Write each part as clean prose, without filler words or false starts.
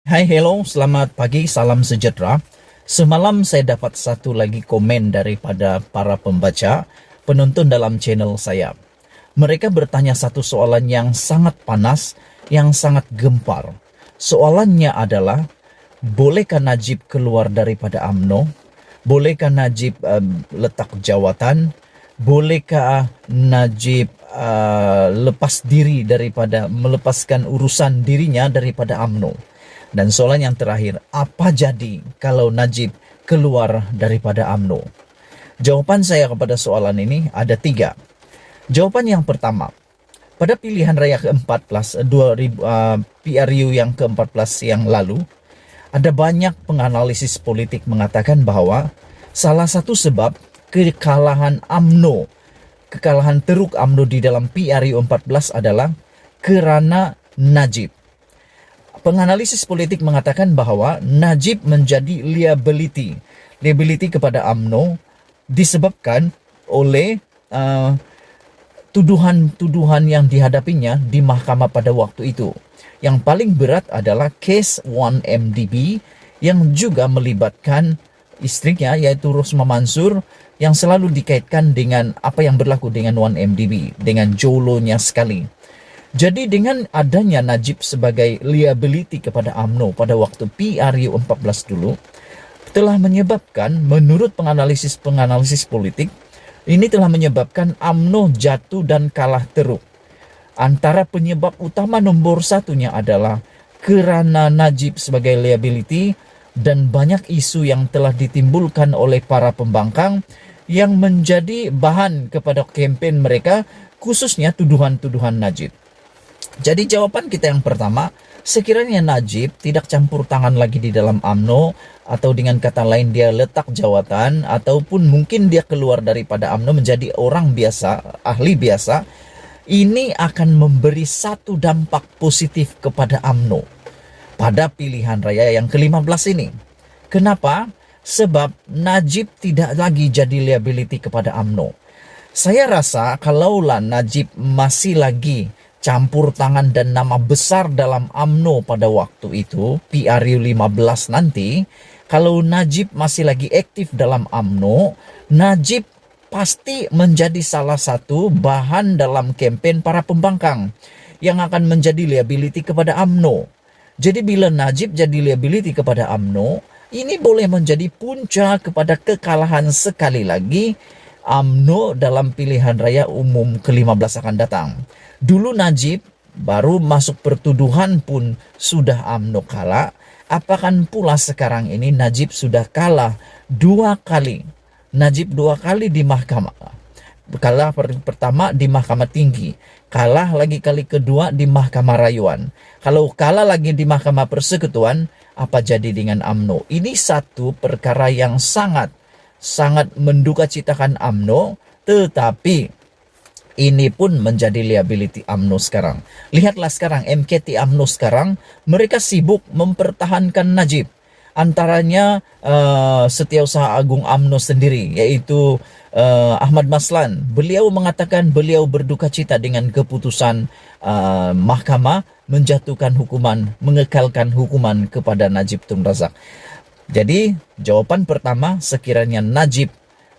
Hai, hello, selamat pagi, salam sejahtera. Semalam saya dapat satu lagi komen daripada para pembaca, penonton dalam channel saya. Mereka bertanya satu soalan yang sangat panas, yang sangat gempar. Soalannya adalah, bolehkah Najib keluar daripada UMNO? Bolehkah Najib letak jawatan? Bolehkah Najib lepas diri daripada melepaskan urusan dirinya daripada UMNO? Dan soalan yang terakhir, apa jadi kalau Najib keluar daripada UMNO? Jawaban saya kepada soalan ini ada 3. Jawaban yang pertama, pada pilihan raya ke-14 PRU yang ke-14 yang lalu, ada banyak penganalisis politik mengatakan bahwa salah satu sebab kekalahan UMNO, kekalahan teruk UMNO di dalam PRU 14 adalah kerana Najib. Penganalisis politik mengatakan bahwa Najib menjadi liability kepada UMNO disebabkan oleh tuduhan-tuduhan yang dihadapinya di mahkamah pada waktu itu. Yang paling berat adalah kes 1MDB yang juga melibatkan istrinya yaitu Rosma Mansur yang selalu dikaitkan dengan apa yang berlaku dengan 1MDB, dengan jolonya sekali. Jadi dengan adanya Najib sebagai liability kepada UMNO pada waktu PRU 14 dulu, telah menyebabkan, menurut penganalisis politik, ini telah menyebabkan UMNO jatuh dan kalah teruk. Antara penyebab utama nomor satunya adalah kerana Najib sebagai liability dan banyak isu yang telah ditimbulkan oleh para pembangkang yang menjadi bahan kepada kempen mereka, khususnya tuduhan-tuduhan Najib. Jadi jawaban kita yang pertama, sekiranya Najib tidak campur tangan lagi di dalam UMNO, atau dengan kata lain dia letak jawatan, ataupun mungkin dia keluar daripada UMNO menjadi orang biasa, ahli biasa, ini akan memberi satu dampak positif kepada UMNO pada pilihan raya yang ke-15 ini. Kenapa? Sebab Najib tidak lagi jadi liability kepada UMNO. Saya rasa kalaulah Najib masih lagi campur tangan dan nama besar dalam UMNO pada waktu itu, PRU 15 nanti, kalau Najib masih lagi aktif dalam UMNO, Najib pasti menjadi salah satu bahan dalam kempen para pembangkang yang akan menjadi liability kepada UMNO. Jadi bila Najib jadi liability kepada UMNO, ini boleh menjadi punca kepada kekalahan sekali lagi UMNO dalam pilihan raya umum ke-15 akan datang. Dulu Najib baru masuk pertuduhan pun sudah UMNO kalah. Apakan pula sekarang ini Najib sudah kalah 2 kali. Najib 2 kali di mahkamah. Kalah pertama di mahkamah tinggi. Kalah lagi kali kedua di mahkamah rayuan. Kalau kalah lagi di mahkamah persekutuan, apa jadi dengan UMNO? Ini satu perkara yang sangat mendukacitakan UMNO, tetapi ini pun menjadi liability UMNO sekarang. Lihatlah sekarang MKT UMNO sekarang, mereka sibuk mempertahankan Najib. Antaranya Setiausaha Agung UMNO sendiri, yaitu Ahmad Maslan. Beliau mengatakan beliau berduka cita dengan keputusan mahkamah menjatuhkan hukuman, mengekalkan hukuman kepada Najib Tun Razak. Jadi jawaban pertama, sekiranya Najib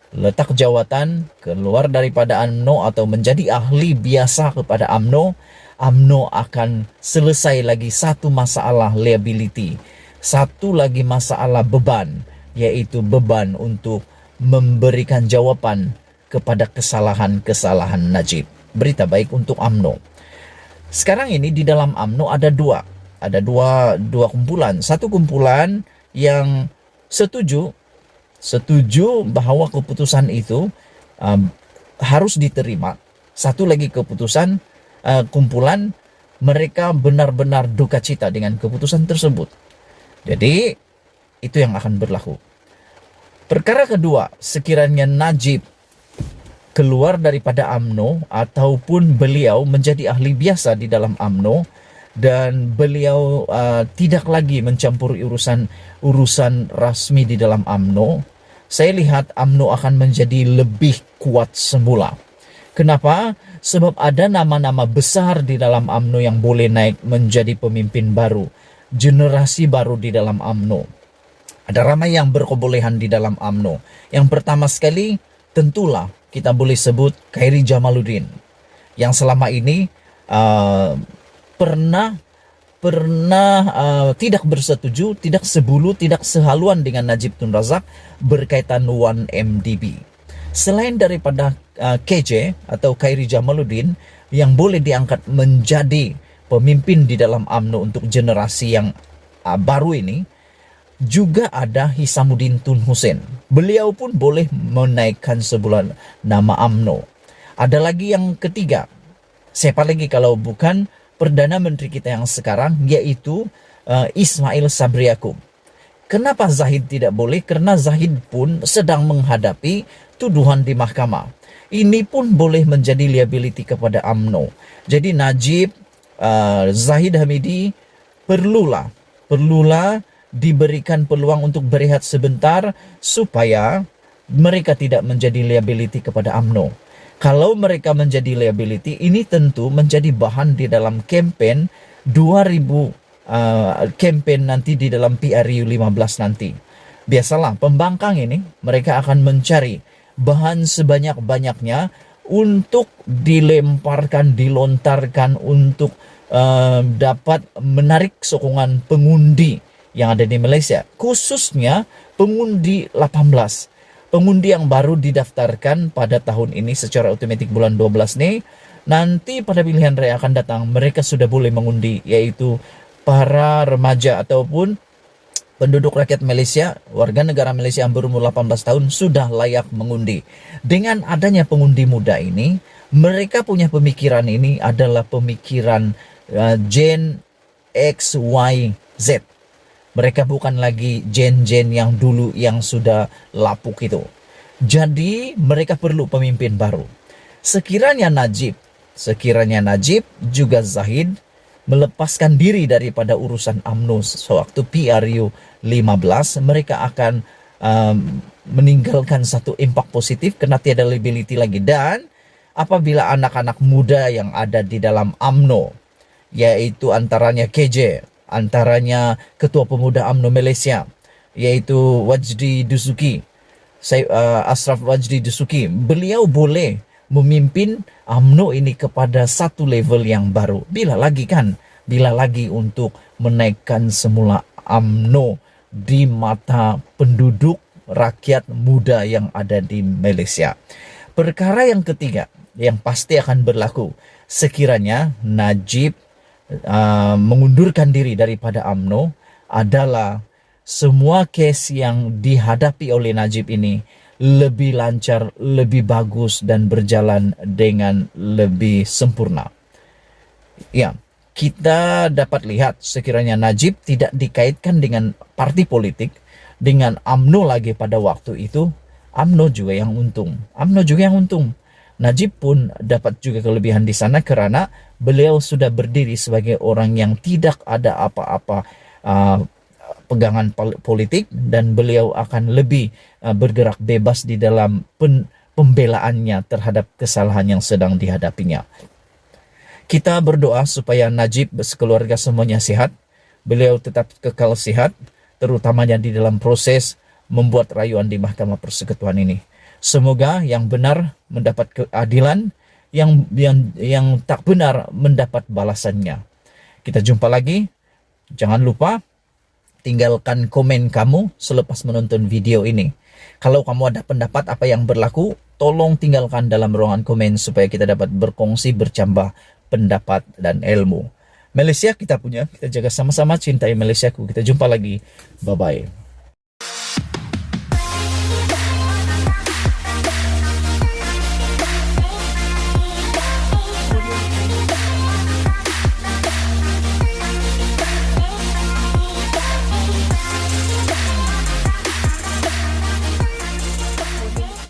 letak jawatan, keluar daripada UMNO atau menjadi ahli biasa kepada UMNO, UMNO akan selesai lagi satu masalah liability, satu lagi masalah beban, yaitu beban untuk memberikan jawaban kepada kesalahan-kesalahan Najib. Berita baik untuk UMNO. Sekarang ini di dalam UMNO ada dua kumpulan. Satu kumpulan yang setuju bahwa keputusan itu harus diterima. Satu lagi kumpulan mereka benar-benar duka cita dengan keputusan tersebut. Jadi itu yang akan berlaku. Perkara kedua, sekiranya Najib keluar daripada UMNO ataupun beliau menjadi ahli biasa di dalam UMNO dan beliau tidak lagi mencampuri urusan rasmi di dalam UMNO, saya lihat UMNO akan menjadi lebih kuat semula. Kenapa? Sebab ada nama-nama besar di dalam UMNO yang boleh naik menjadi pemimpin baru. generasi baru di dalam UMNO. Ada ramai yang berkebolehan di dalam UMNO. Yang pertama sekali, tentulah kita boleh sebut Khairi Jamaluddin, yang selama ini pernah tidak bersetuju, tidak sebulu, tidak sehaluan dengan Najib Tun Razak berkaitan 1MDB. Selain daripada KJ atau Khairi Jamaluddin yang boleh diangkat menjadi pemimpin di dalam UMNO untuk generasi yang baru ini, juga ada Hisamuddin Tun Hussein. Beliau pun boleh menaikkan sebulan nama UMNO. Ada lagi yang ketiga, siapa lagi kalau bukan Perdana Menteri kita yang sekarang, yaitu Ismail Sabri Yaakob. Kenapa Zahid tidak boleh? Karena Zahid pun sedang menghadapi tuduhan di mahkamah. Ini pun boleh menjadi liability kepada UMNO. Jadi Najib, Zahid Hamidi perlulah diberikan peluang untuk berehat sebentar supaya mereka tidak menjadi liability kepada UMNO. Kalau mereka menjadi liability, ini tentu menjadi bahan di dalam campaign 2000 campaign nanti di dalam PRU 15 nanti. Biasalah pembangkang ini mereka akan mencari bahan sebanyak-banyaknya untuk dilemparkan, dilontarkan untuk dapat menarik sokongan pengundi yang ada di Malaysia, khususnya pengundi 18. Pengundi yang baru didaftarkan pada tahun ini secara otomatik bulan 12 nih, nanti pada pilihan raya akan datang mereka sudah boleh mengundi, yaitu para remaja ataupun penduduk rakyat Malaysia, warga negara Malaysia yang berumur 18 tahun sudah layak mengundi. Dengan adanya pengundi muda ini, mereka punya pemikiran ini adalah pemikiran Gen X, Y, Z. Mereka bukan lagi gen-gen yang dulu yang sudah lapuk itu. Jadi mereka perlu pemimpin baru. Sekiranya Najib juga Zahid melepaskan diri daripada urusan UMNO sewaktu PRU 15, mereka akan meninggalkan satu impak positif karena tiada liability lagi. Dan apabila anak-anak muda yang ada di dalam UMNO, yaitu antaranya KJ, antaranya Ketua Pemuda UMNO Malaysia, yaitu Wajdi Dusuki, Ashraf Wajdi Dusuki, beliau boleh memimpin UMNO ini kepada satu level yang baru. Bila lagi untuk menaikkan semula UMNO di mata penduduk rakyat muda yang ada di Malaysia. Perkara yang ketiga yang pasti akan berlaku sekiranya Najib mengundurkan diri daripada UMNO adalah semua kes yang dihadapi oleh Najib ini lebih lancar, lebih bagus dan berjalan dengan lebih sempurna. Ya, kita dapat lihat sekiranya Najib tidak dikaitkan dengan parti politik, dengan UMNO lagi pada waktu itu, UMNO juga yang untung. Najib pun dapat juga kelebihan di sana karena beliau sudah berdiri sebagai orang yang tidak ada apa-apa pegangan politik, dan beliau akan lebih bergerak bebas di dalam pembelaannya terhadap kesalahan yang sedang dihadapinya. Kita berdoa supaya Najib sekeluarga semuanya sehat, beliau tetap kekal sehat, terutamanya di dalam proses membuat rayuan di Mahkamah Persekutuan ini. Semoga yang benar mendapat keadilan, yang tak benar mendapat balasannya. Kita jumpa lagi. Jangan lupa tinggalkan komen kamu selepas menonton video ini. Kalau kamu ada pendapat apa yang berlaku, tolong tinggalkan dalam ruangan komen supaya kita dapat berkongsi, bercambah pendapat dan ilmu. Malaysia kita punya, kita jaga sama-sama, cintai Malaysiaku. Kita jumpa lagi. Bye-bye.